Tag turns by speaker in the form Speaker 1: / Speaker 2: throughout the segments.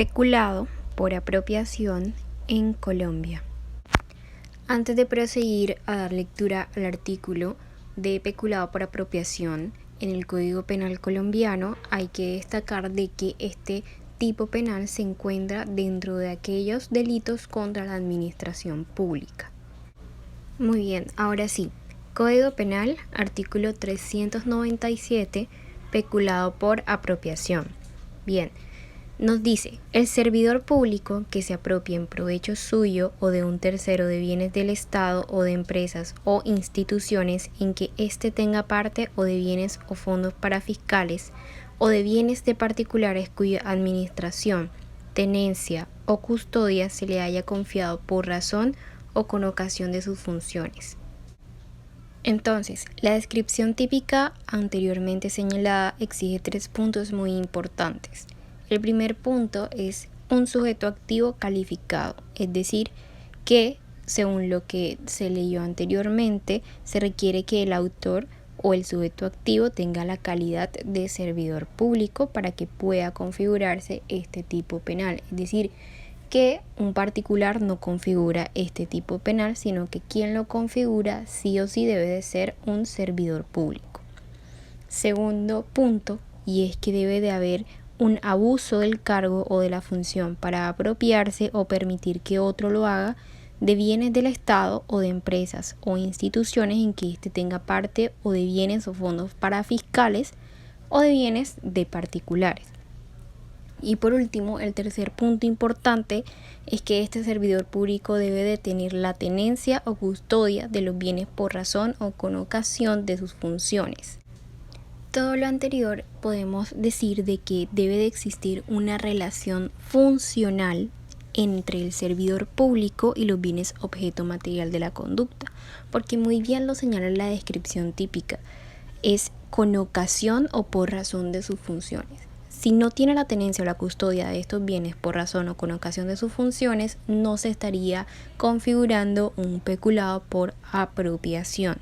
Speaker 1: Peculado por apropiación en Colombia. Antes de proseguir a dar lectura al artículo de peculado por apropiación en el Código Penal colombiano, hay que destacar de que este tipo penal se encuentra dentro de aquellos delitos contra la administración pública. Muy bien, ahora sí, Código Penal, artículo 397, peculado por apropiación. Bien, nos dice, el servidor público que se apropie en provecho suyo o de un tercero de bienes del Estado o de empresas o instituciones en que éste tenga parte o de bienes o fondos parafiscales o de bienes de particulares cuya administración, tenencia o custodia se le haya confiado por razón o con ocasión de sus funciones. Entonces, la descripción típica anteriormente señalada exige 3 puntos muy importantes. El primer punto es un sujeto activo calificado, es decir, que, según lo que se leyó anteriormente, se requiere que el autor o el sujeto activo tenga la calidad de servidor público para que pueda configurarse este tipo penal, es decir, que un particular no configura este tipo penal, sino que quien lo configura sí o sí debe de ser un servidor público. Segundo punto, y es que debe de haber un abuso del cargo o de la función para apropiarse o permitir que otro lo haga de bienes del Estado o de empresas o instituciones en que éste tenga parte o de bienes o fondos parafiscales o de bienes de particulares. Y por último, el tercer punto importante es que este servidor público debe de tener la tenencia o custodia de los bienes por razón o con ocasión de sus funciones. Todo lo anterior podemos decir de que debe de existir una relación funcional entre el servidor público y los bienes objeto material de la conducta, porque muy bien lo señala la descripción típica, es con ocasión o por razón de sus funciones. Si no tiene la tenencia o la custodia de estos bienes por razón o con ocasión de sus funciones, no se estaría configurando un peculado por apropiación.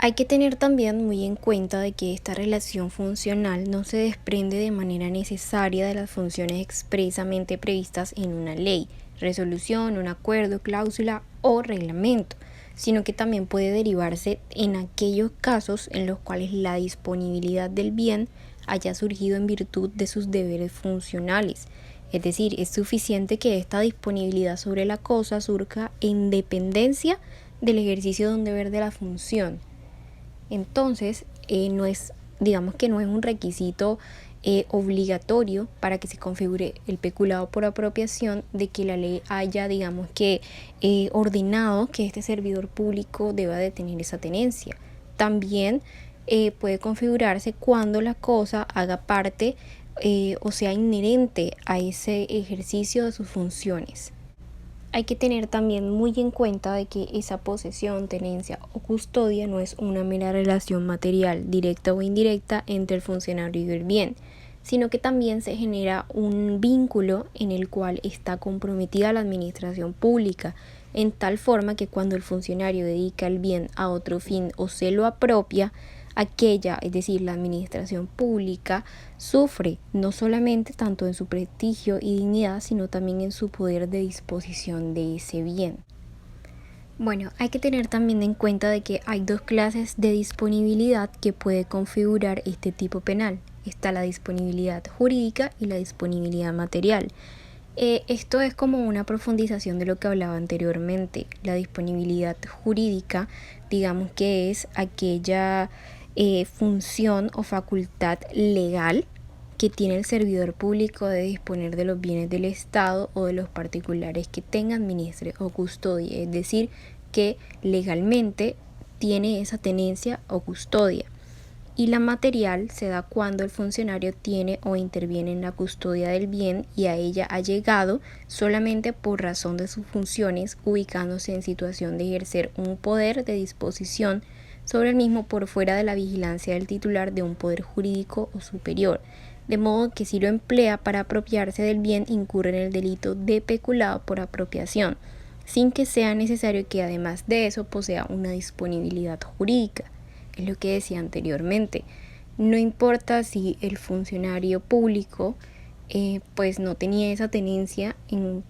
Speaker 1: Hay que tener también muy en cuenta de que esta relación funcional no se desprende de manera necesaria de las funciones expresamente previstas en una ley, resolución, un acuerdo, cláusula o reglamento, sino que también puede derivarse en aquellos casos en los cuales la disponibilidad del bien haya surgido en virtud de sus deberes funcionales. Es decir, es suficiente que esta disponibilidad sobre la cosa surja en dependencia del ejercicio de un deber de la función. Entonces, no es un requisito obligatorio para que se configure el peculado por apropiación de que la ley haya, ordenado que este servidor público deba de tener esa tenencia. También puede configurarse cuando la cosa haga parte o sea inherente a ese ejercicio de sus funciones. Hay que tener también muy en cuenta de que esa posesión, tenencia o custodia no es una mera relación material, directa o indirecta, entre el funcionario y el bien, sino que también se genera un vínculo en el cual está comprometida la administración pública, en tal forma que cuando el funcionario dedica el bien a otro fin o se lo apropia, aquella, es decir, la administración pública, sufre no solamente tanto en su prestigio y dignidad, sino también en su poder de disposición de ese bien. Bueno, hay que tener también en cuenta de que hay 2 clases de disponibilidad que puede configurar este tipo penal. Está la disponibilidad jurídica y la disponibilidad material. Esto es como una profundización de lo que hablaba anteriormente. La disponibilidad jurídica, digamos que es aquella función o facultad legal que tiene el servidor público de disponer de los bienes del Estado o de los particulares que tenga, administre o custodie, es decir, que legalmente tiene esa tenencia o custodia. Y la material se da cuando el funcionario tiene o interviene en la custodia del bien y a ella ha llegado solamente por razón de sus funciones, ubicándose en situación de ejercer un poder de disposición sobre el mismo por fuera de la vigilancia del titular de un poder jurídico o superior, de modo que si lo emplea para apropiarse del bien incurre en el delito de peculado por apropiación, sin que sea necesario que además de eso posea una disponibilidad jurídica. Es lo que decía anteriormente, no importa si el funcionario público pues no tenía esa tenencia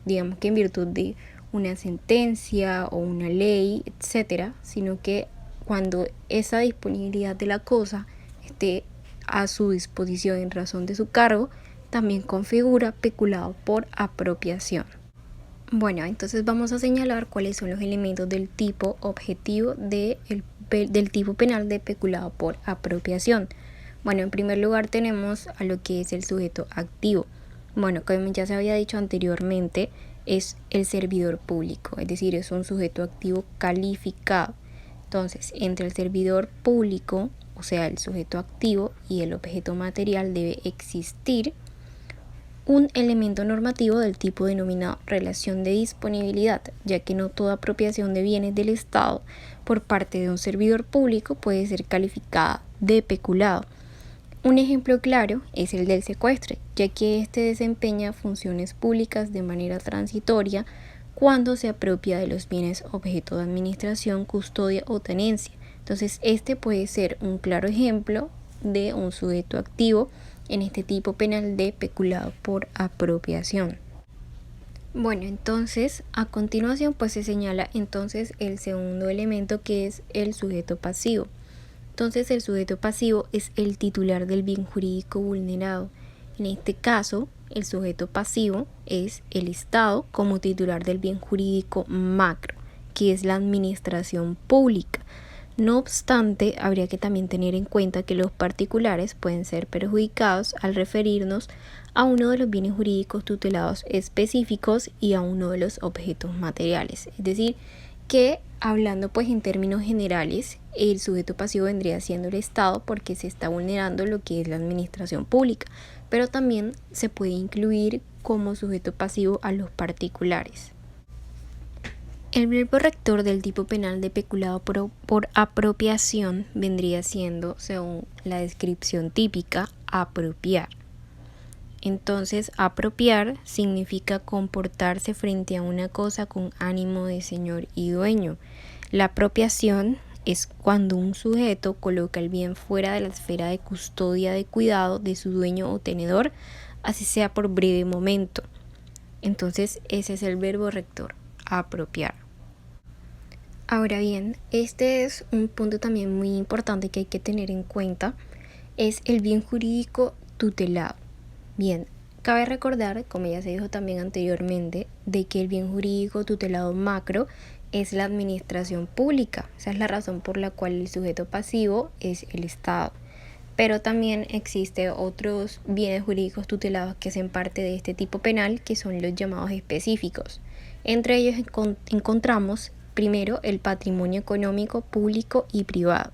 Speaker 1: digamos que en virtud de una sentencia o una ley, etcétera, sino que cuando esa disponibilidad de la cosa esté a su disposición en razón de su cargo, también configura peculado por apropiación. Bueno, entonces vamos a señalar cuáles son los elementos del tipo objetivo del tipo penal de peculado por apropiación. Bueno, en primer lugar tenemos a lo que es el sujeto activo. Bueno, como ya se había dicho anteriormente, es el servidor público, es decir, es un sujeto activo calificado. Entonces, entre el servidor público, o sea, el sujeto activo, y el objeto material debe existir un elemento normativo del tipo denominado relación de disponibilidad, ya que no toda apropiación de bienes del Estado por parte de un servidor público puede ser calificada de peculado. Un ejemplo claro es el del secuestro, ya que éste desempeña funciones públicas de manera transitoria cuando se apropia de los bienes objeto de administración, custodia o tenencia. Entonces, este puede ser un claro ejemplo de un sujeto activo en este tipo penal de peculado por apropiación. Bueno, entonces a continuación pues se señala entonces el segundo elemento, que es el sujeto pasivo. Entonces el sujeto pasivo es el titular del bien jurídico vulnerado. En este caso, el sujeto pasivo es el Estado como titular del bien jurídico macro, que es la administración pública. No obstante, habría que también tener en cuenta que los particulares pueden ser perjudicados al referirnos a uno de los bienes jurídicos tutelados específicos y a uno de los objetos materiales. Es decir, que hablando pues en términos generales, el sujeto pasivo vendría siendo el Estado porque se está vulnerando lo que es la administración pública, pero también se puede incluir como sujeto pasivo a los particulares. El verbo rector del tipo penal de peculado por apropiación vendría siendo, según la descripción típica, apropiar. Entonces, apropiar significa comportarse frente a una cosa con ánimo de señor y dueño. La apropiación es cuando un sujeto coloca el bien fuera de la esfera de custodia de cuidado de su dueño o tenedor, así sea por breve momento. Entonces, ese es el verbo rector, apropiar. Ahora bien, este es un punto también muy importante que hay que tener en cuenta, es el bien jurídico tutelado. Bien, cabe recordar, como ya se dijo también anteriormente, de que el bien jurídico tutelado macro es la administración pública. Esa es la razón por la cual el sujeto pasivo es el Estado. Pero también existen otros bienes jurídicos tutelados que hacen parte de este tipo penal, que son los llamados específicos. Entre ellos encontramos primero el patrimonio económico público y privado.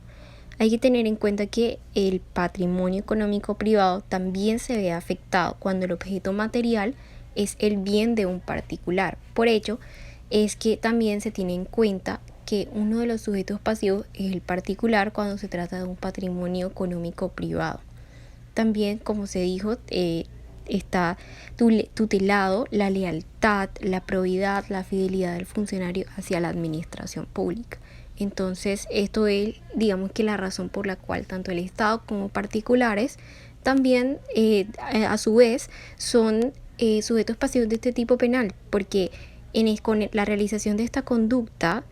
Speaker 1: Hay que tener en cuenta que el patrimonio económico privado también se ve afectado cuando el objeto material es el bien de un particular. Por ello, es que también se tiene en cuenta que uno de los sujetos pasivos es el particular cuando se trata de un patrimonio económico privado. También, como se dijo, está tutelado la lealtad, la probidad, la fidelidad del funcionario hacia la administración pública. Entonces, esto es, digamos que la razón por la cual tanto el Estado como particulares también, a su vez, son sujetos pasivos de este tipo penal, porque con la realización de esta conducta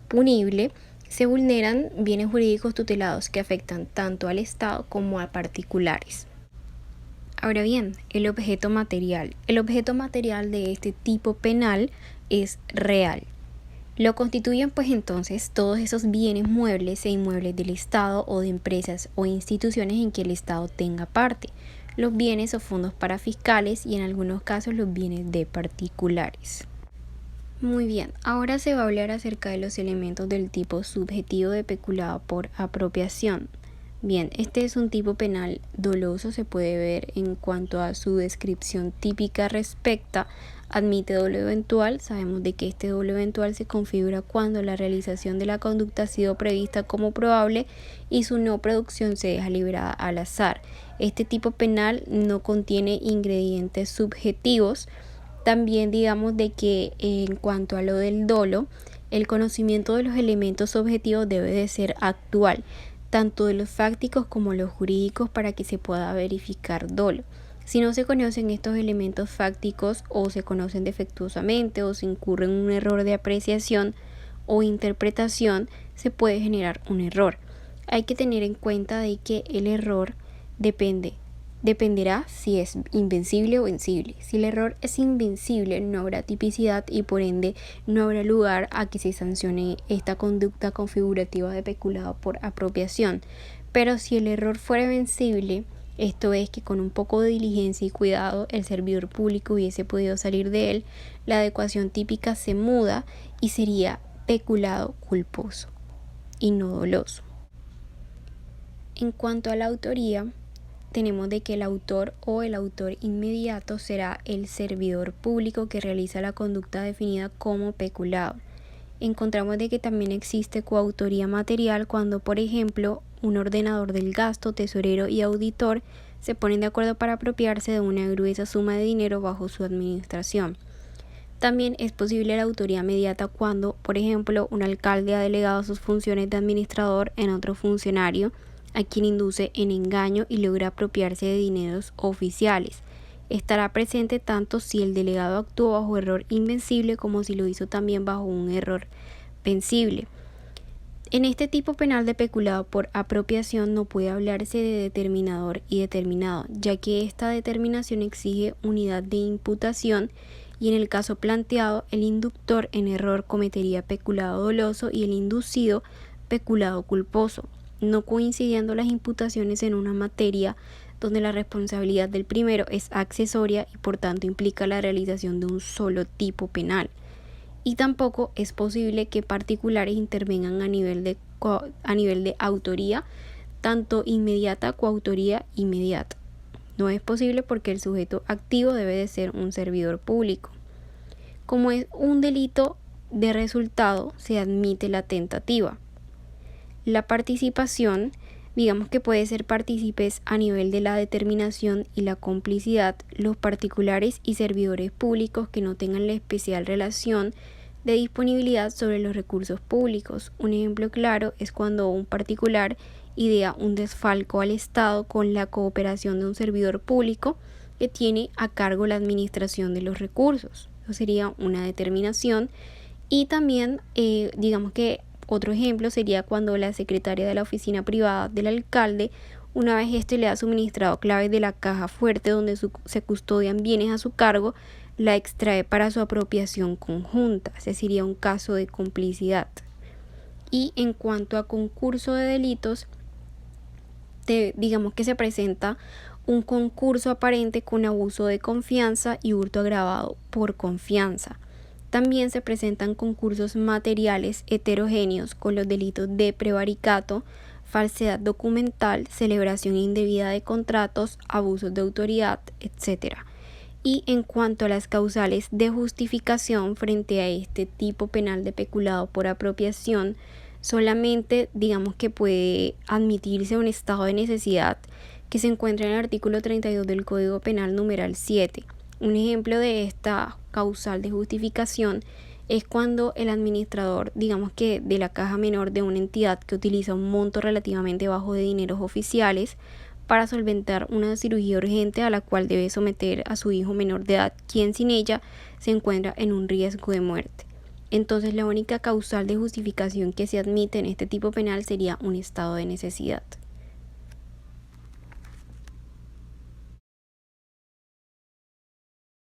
Speaker 1: punible se vulneran bienes jurídicos tutelados que afectan tanto al Estado como a particulares. Ahora bien, el objeto material. El objeto material de este tipo penal es real. Lo constituyen pues entonces todos esos bienes muebles e inmuebles del Estado o de empresas o instituciones en que el Estado tenga parte, los bienes o fondos parafiscales y en algunos casos los bienes de particulares. Muy bien, ahora se va a hablar acerca de los elementos del tipo subjetivo de peculado por apropiación. Bien, este es un tipo penal doloso, se puede ver en cuanto a su descripción típica respecta, admite dolo eventual. Sabemos de que este dolo eventual se configura cuando la realización de la conducta ha sido prevista como probable y su no producción se deja librada al azar. Este tipo penal no contiene ingredientes subjetivos. También digamos de que en cuanto a lo del dolo, el conocimiento de los elementos objetivos debe de ser actual, tanto de los fácticos como los jurídicos, para que se pueda verificar dolo. Si no se conocen estos elementos fácticos o se conocen defectuosamente o se incurre en un error de apreciación o interpretación, se puede generar un error. Hay que tener en cuenta de que el error dependerá si es invencible o vencible. Si el error es invencible, no habrá tipicidad y por ende no habrá lugar a que se sancione esta conducta configurativa de peculado por apropiación. Pero si el error fuera vencible, esto es que con un poco de diligencia y cuidado el servidor público hubiese podido salir de él, la adecuación típica se muda y sería peculado culposo y no doloso. En cuanto a la autoría, tenemos de que el autor o el autor inmediato será el servidor público que realiza la conducta definida como peculado. Encontramos de que también existe coautoría material cuando, por ejemplo, un ordenador del gasto, tesorero y auditor se ponen de acuerdo para apropiarse de una gruesa suma de dinero bajo su administración. También es posible la autoría mediata cuando, por ejemplo, un alcalde ha delegado sus funciones de administrador en otro funcionario, a quien induce en engaño y logra apropiarse de dineros oficiales. Estará presente tanto si el delegado actuó bajo error invencible como si lo hizo también bajo un error vencible. En este tipo penal de peculado por apropiación no puede hablarse de determinador y determinado, ya que esta determinación exige unidad de imputación y en el caso planteado el inductor en error cometería peculado doloso y el inducido peculado culposo, no coincidiendo las imputaciones en una materia donde la responsabilidad del primero es accesoria y por tanto implica la realización de un solo tipo penal. Y tampoco es posible que particulares intervengan a nivel de autoría, tanto inmediata, coautoría inmediata. No es posible porque el sujeto activo debe de ser un servidor público. Como es un delito de resultado, se admite la tentativa. La participación, digamos que puede ser partícipes a nivel de la determinación y la complicidad, los particulares y servidores públicos que no tengan la especial relación de disponibilidad sobre los recursos públicos. Un ejemplo claro es cuando un particular idea un desfalco al Estado con la cooperación de un servidor público que tiene a cargo la administración de los recursos. Eso sería una determinación. Y también, digamos que otro ejemplo sería cuando la secretaria de la oficina privada del alcalde, una vez este le ha suministrado claves de la caja fuerte donde se custodian bienes a su cargo, la extrae para su apropiación conjunta. Ese sería un caso de complicidad. Y en cuanto a concurso de delitos, digamos que se presenta un concurso aparente con abuso de confianza y hurto agravado por confianza. También se presentan concursos materiales heterogéneos con los delitos de prevaricato, falsedad documental, celebración indebida de contratos, abusos de autoridad, etc. Y en cuanto a las causales de justificación frente a este tipo penal de peculado por apropiación, solamente digamos que puede admitirse un estado de necesidad que se encuentra en el artículo 32 del Código Penal numeral 7. Un ejemplo de esta causal de justificación es cuando el administrador, digamos que de la caja menor de una entidad que utiliza un monto relativamente bajo de dineros oficiales para solventar una cirugía urgente a la cual debe someter a su hijo menor de edad, quien sin ella se encuentra en un riesgo de muerte. Entonces la única causal de justificación que se admite en este tipo penal sería un estado de necesidad.